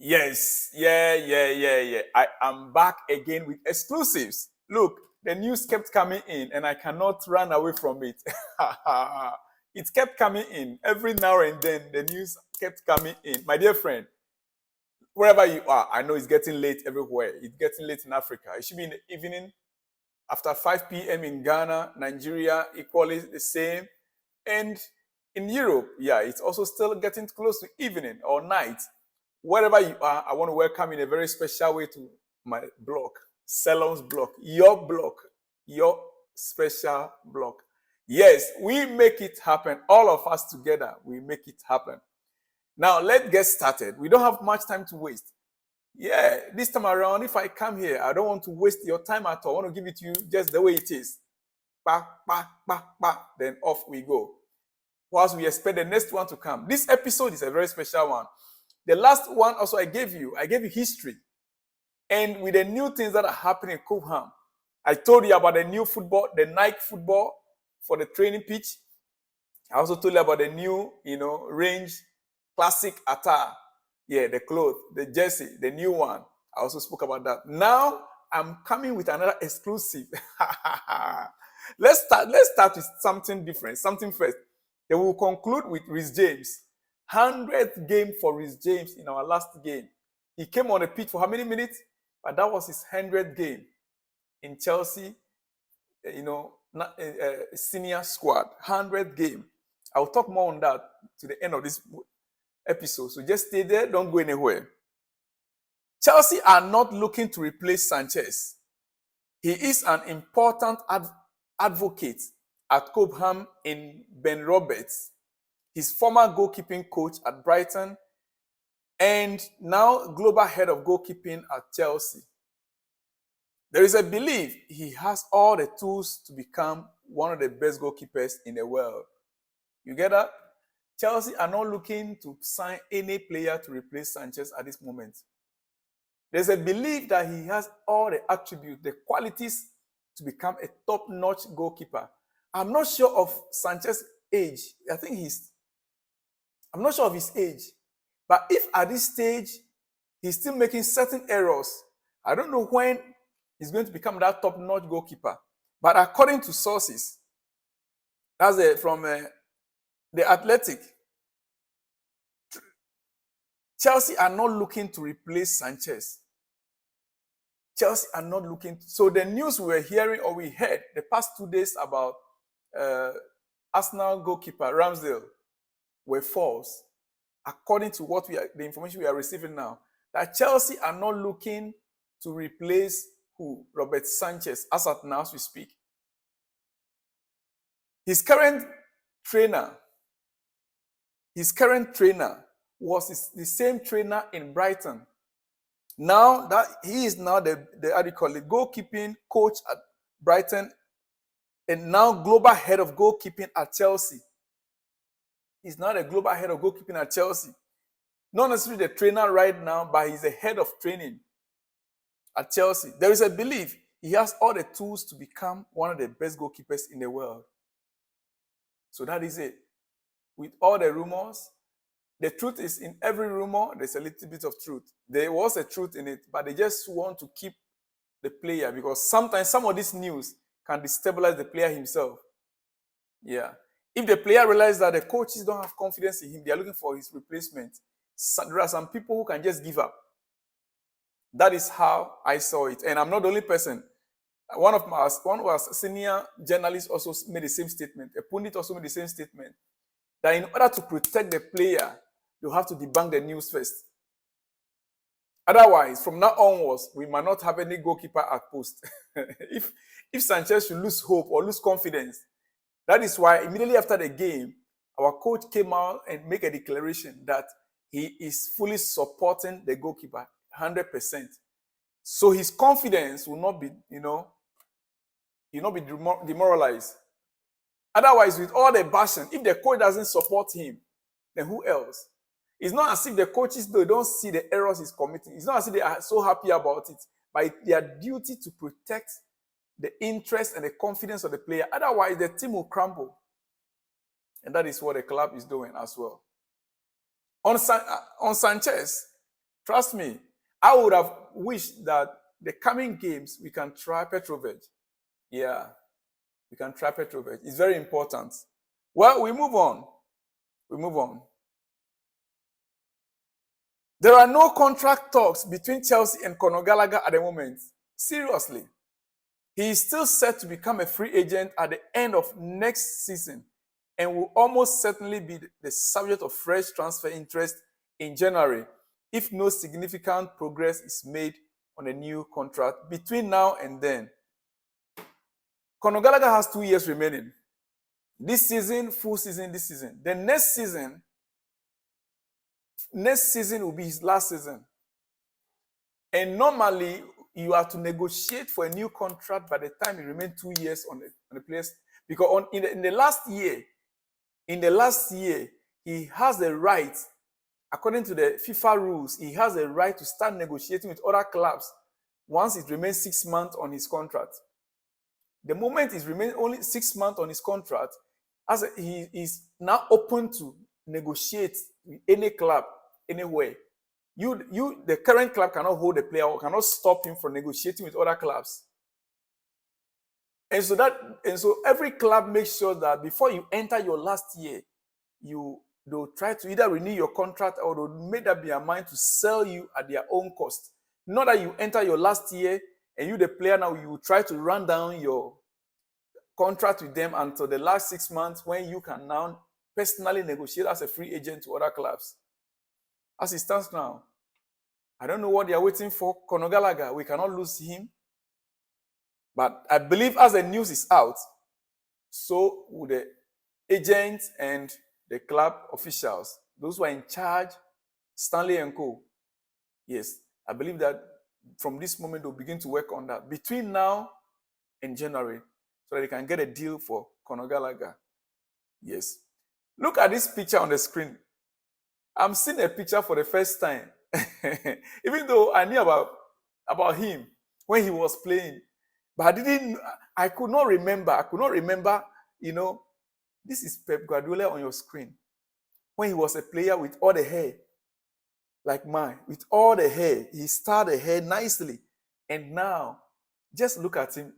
Yes, yeah. I am back again with exclusives. Look, the news kept coming in and I cannot run away from it. It kept coming in. Every now and then, the news kept coming in. My dear friend, wherever you are, I know it's getting late everywhere. It's getting late in Africa. It should be in the evening after 5 p.m. in Ghana, Nigeria, equally the same. And in Europe, yeah, it's also still getting close to evening or night. Wherever you are, I want to welcome in a very special way to my blog, Salon's blog, your special blog. Yes, we make it happen. All of us together, we make it happen. Now, let's get started. We don't have much time to waste. Yeah, this time around, if I come here, I don't want to waste your time at all. I want to give it to you just the way it is. Then off we go. Whilst we expect the next one to come. This episode is a very special one. The last one also I gave you history. And with the new things that are happening in Cobham, I told you about the new football, the Nike football for the training pitch. I also told you about the new, range, classic attire. Yeah, the clothes, the jersey, the new one. I also spoke about that. Now, I'm coming with another exclusive. Let's start with something different, something first. Then we'll conclude with Reece James. 100th game for Reece James in our last game. He came on the pitch for how many minutes? But that was his 100th game in Chelsea, senior squad. 100th game. I'll talk more on that to the end of this episode. So just stay there. Don't go anywhere. Chelsea are not looking to replace Sanchez. He is an important advocate at Cobham in Ben Roberts, his former goalkeeping coach at Brighton, and now global head of goalkeeping at Chelsea. There is a belief he has all the tools to become one of the best goalkeepers in the world. You get that? Chelsea are not looking to sign any player to replace Sanchez at this moment. There's a belief that he has all the attributes, the qualities to become a top-notch goalkeeper. I'm not sure of Sanchez's age. I'm not sure of his age. But if at this stage, he's still making certain errors, I don't know when he's going to become that top-notch goalkeeper. But according to sources, that's from The Athletic, Chelsea are not looking to replace Sanchez. Chelsea are not looking. So the news we were hearing or we heard the past 2 days about Arsenal goalkeeper Ramsdale were false, according to the information we are receiving now. That Chelsea are not looking to replace Robert Sanchez, as at now as we speak. His current trainer was the same trainer in Brighton. Now that he is now the goalkeeping coach at Brighton, and now global head of goalkeeping at Chelsea. He's not a global head of goalkeeping at Chelsea. Not necessarily the trainer right now, but he's the head of training at Chelsea. There is a belief he has all the tools to become one of the best goalkeepers in the world. So that is it. With all the rumors, the truth is in every rumor, there's a little bit of truth. There was a truth in it, but they just want to keep the player because sometimes some of this news can destabilize the player himself. Yeah. If the player realizes that the coaches don't have confidence in him, they are looking for his replacement. There are some people who can just give up. That is how I saw it. And I'm not the only person. One of our senior journalists also made the same statement. A pundit also made the same statement. That in order to protect the player, you have to debunk the news first. Otherwise, from now onwards, we might not have any goalkeeper at post. If Sanchez should lose hope or lose confidence, that is why immediately after the game, our coach came out and made a declaration that he is fully supporting the goalkeeper, 100%. So his confidence will not be, he'll not be demoralized. Otherwise, with all the bashing, if the coach doesn't support him, then who else? It's not as if the coaches don't see the errors he's committing. It's not as if they are so happy about it, but it's their duty to protect the interest and the confidence of the player. Otherwise, the team will crumble. And that is what the club is doing as well. On Sanchez, Trust me, I would have wished that the coming games we can try Petrovic. Yeah, we can try Petrovic. It's very important. Well, we move on. We move on. There are no contract talks between Chelsea and Conor Gallagher at the moment. Seriously. He is still set to become a free agent at the end of next season and will almost certainly be the subject of fresh transfer interest in January if no significant progress is made on a new contract between now and then. Conor Gallagher has 2 years remaining. This season, full season this season. The next season will be his last season. And normally, you have to negotiate for a new contract by the time you remain 2 years on the place. Because in the last year, he has the right, according to the FIFA rules, he has the right to start negotiating with other clubs once it remains 6 months on his contract. The moment it remains only 6 months on his contract, he is now open to negotiate with any club, anywhere. The current club cannot hold the player or cannot stop him from negotiating with other clubs. And so every club makes sure that before you enter your last year, they'll try to either renew your contract or they'll make up their mind to sell you at their own cost. Not that you enter your last year and you, the player, now you try to run down your contract with them until the last 6 months when you can now personally negotiate as a free agent to other clubs. As it stands now, I don't know what they are waiting for. Conor Gallagher, we cannot lose him. But I believe as the news is out, so will the agents and the club officials, those who are in charge, Stanley and Co. Yes, I believe that from this moment they'll begin to work on that between now and January so that they can get a deal for Conor Gallagher. Yes. Look at this picture on the screen. I'm seeing a picture for the first time. Even though I knew about him when he was playing. But I could not remember, this is Pep Guardiola on your screen. When he was a player with all the hair, like mine, with all the hair. He started the hair nicely. And now, just look at him.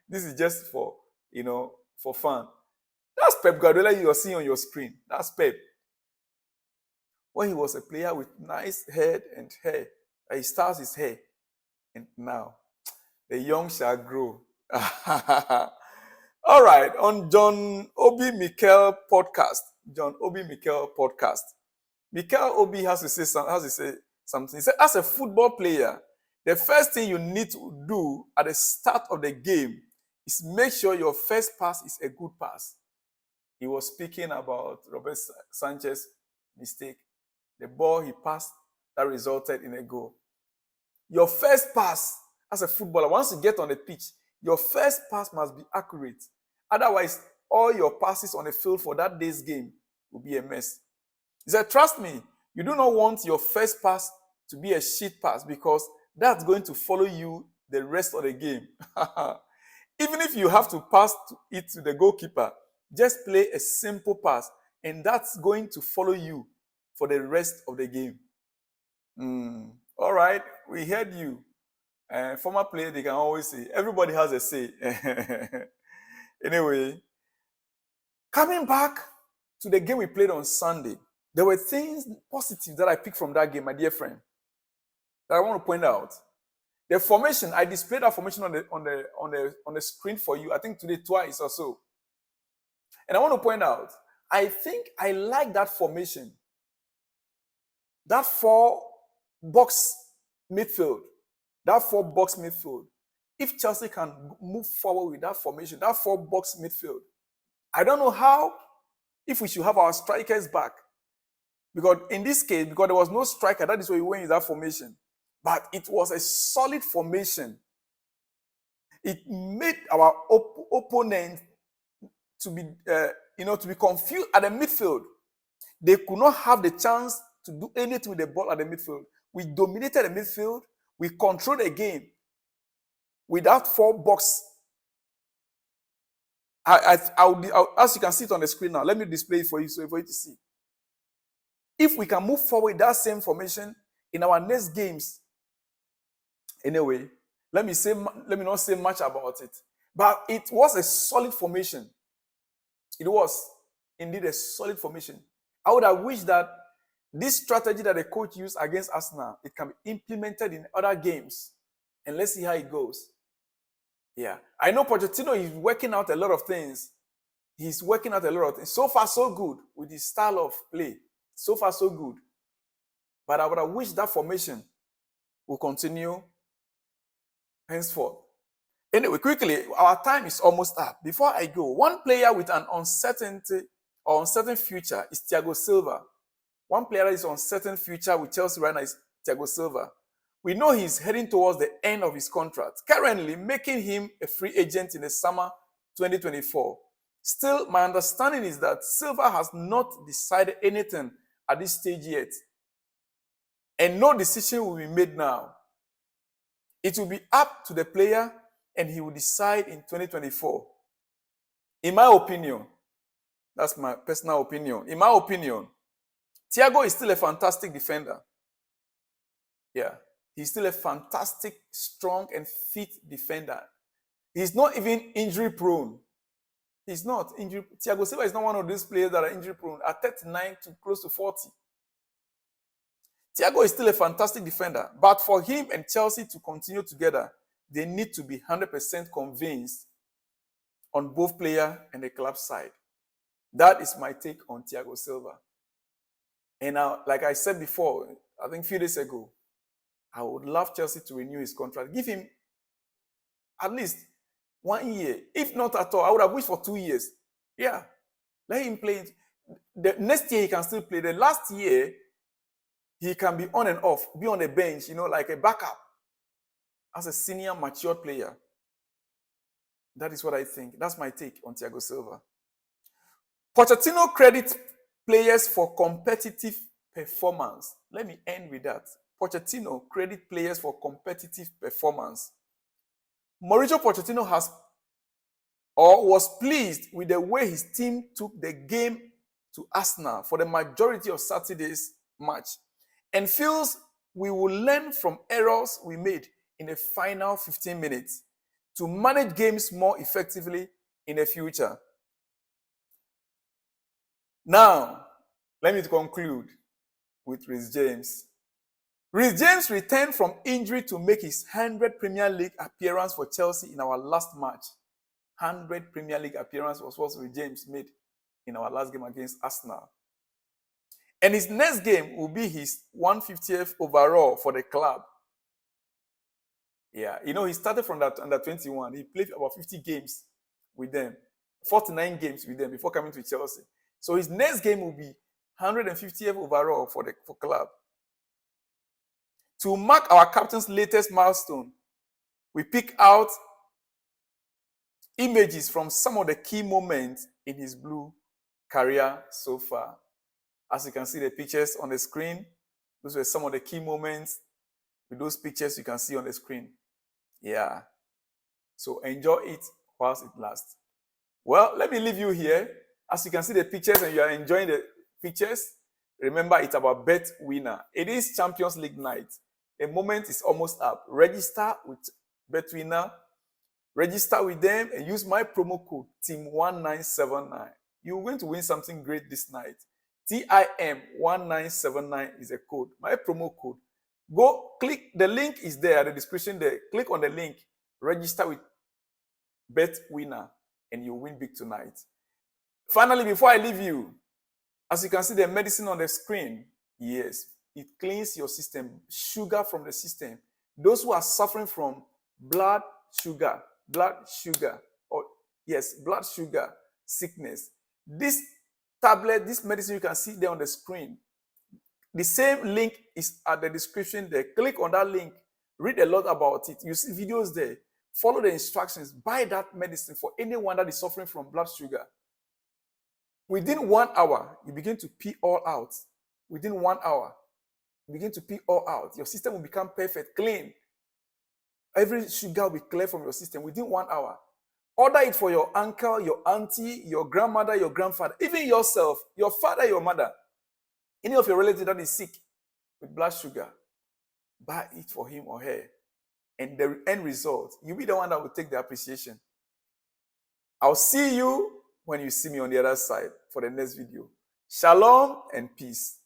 This is just for fun. That's Pep Guardiola you are seeing on your screen. That's Pep. When he was a player with nice head and hair, he starts his hair. And now, the young shall grow. All right, on John Obi Mikel podcast. Mikel Obi has to say something. He said, as a football player, the first thing you need to do at the start of the game is make sure your first pass is a good pass. He was speaking about Robert Sanchez's mistake. The ball he passed that resulted in a goal. Your first pass as a footballer, once you get on the pitch, your first pass must be accurate. Otherwise, all your passes on the field for that day's game will be a mess. He said, trust me, you do not want your first pass to be a shit pass because that's going to follow you the rest of the game. Even if you have to pass it to the goalkeeper, just play a simple pass and that's going to follow you for the rest of the game. All right, we heard you. Former player, they can always say, everybody has a say. Anyway, coming back to the game we played on Sunday, there were things positive that I picked from that game, my dear friend, that I want to point out. The formation, I displayed that formation on the screen for you, I think today twice or so. And I want to point out, I think I like that formation. That 4-box midfield. If Chelsea can move forward with that formation, that 4-box midfield, I don't know how, if we should have our strikers back. Because in this case, because there was no striker, that is why we went with that formation. But it was a solid formation. It made our opponent to be confused at the midfield. They could not have the chance to do anything with the ball at the midfield. We dominated the midfield. We controlled the game with that 4-box. As you can see it on the screen now, let me display it for you so for you to see. If we can move forward with that same formation, in our next games, anyway, let me not say much about it. But it was a solid formation. It was indeed a solid formation. I would have wished that this strategy that the coach used against Arsenal, it can be implemented in other games. And let's see how it goes. Yeah. I know Pochettino is working out a lot of things. He's working out a lot of things. So far, so good with his style of play. So far, so good. But I would have wished that formation will continue henceforth. Anyway, quickly, our time is almost up. Before I go, one player with an uncertain future is Thiago Silva. One player that is uncertain future with Chelsea right now is Thiago Silva. We know he's heading towards the end of his contract, currently making him a free agent in the summer 2024. Still, my understanding is that Silva has not decided anything at this stage yet, and no decision will be made now. It will be up to the player, and he will decide in 2024. In my opinion, that's my personal opinion. In my opinion, Thiago is still a fantastic defender. Yeah, he's still a fantastic, strong, and fit defender. He's not even injury prone. He's not injury. Thiago Silva is not one of these players that are injury prone at 39 to close to 40. Thiago is still a fantastic defender, but for him and Chelsea to continue together, they need to be 100% convinced on both player and the club side. That is my take on Thiago Silva. And now, like I said before, I think a few days ago, I would love Chelsea to renew his contract. Give him at least 1 year. If not at all, I would have wished for 2 years. Yeah. Let him play. The next year, he can still play. The last year, he can be on and off, be on the bench, like a backup as a senior, mature player. That is what I think. That's my take on Thiago Silva. Pochettino credits players for competitive performance. Let me end with that. Pochettino credits players for competitive performance. Mauricio Pochettino was pleased with the way his team took the game to Arsenal for the majority of Saturday's match, and feels we will learn from errors we made in the final 15 minutes to manage games more effectively in the future. Now, let me conclude with Reece James. Reece James returned from injury to make his 100th Premier League appearance for Chelsea in our last match. 100 Premier League appearance was what Reece James made in our last game against Arsenal. And his next game will be his 150th overall for the club. Yeah, he started from that under 21. He played about 50 games with them, 49 games with them before coming to Chelsea. So his next game will be 150th overall for club. To mark our captain's latest milestone, we pick out images from some of the key moments in his blue career so far. As you can see the pictures on the screen, those were some of the key moments with those pictures you can see on the screen. Yeah. So enjoy it whilst it lasts. Well, let me leave you here. As you can see the pictures and you are enjoying the pictures, remember it's about Bet Winner. It is Champions League night. The moment is almost up. Register with Bet Winner. Register with them and use my promo code TEAM1979. You're going to win something great this night. TIM1979 is a code. My promo code. Go click. The link is there at the description there. Click on the link. Register with Bet Winner and you win big tonight. Finally, before I leave you, as you can see the medicine on the screen, yes, it cleans your system, sugar from the system. Those who are suffering from blood sugar sickness. This tablet, this medicine you can see there on the screen. The same link is at the description there. Click on that link. Read a lot about it. You see videos there. Follow the instructions. Buy that medicine for anyone that is suffering from blood sugar. Within 1 hour, you begin to pee all out. Within 1 hour, you begin to pee all out. Your system will become perfect, clean. Every sugar will be clear from your system within 1 hour. Order it for your uncle, your auntie, your grandmother, your grandfather, even yourself, your father, your mother, any of your relatives that is sick with blood sugar. buy it for him or her. And the end result, you'll be the one that will take the appreciation. I'll see you when you see me on the other side for the next video. Shalom and peace.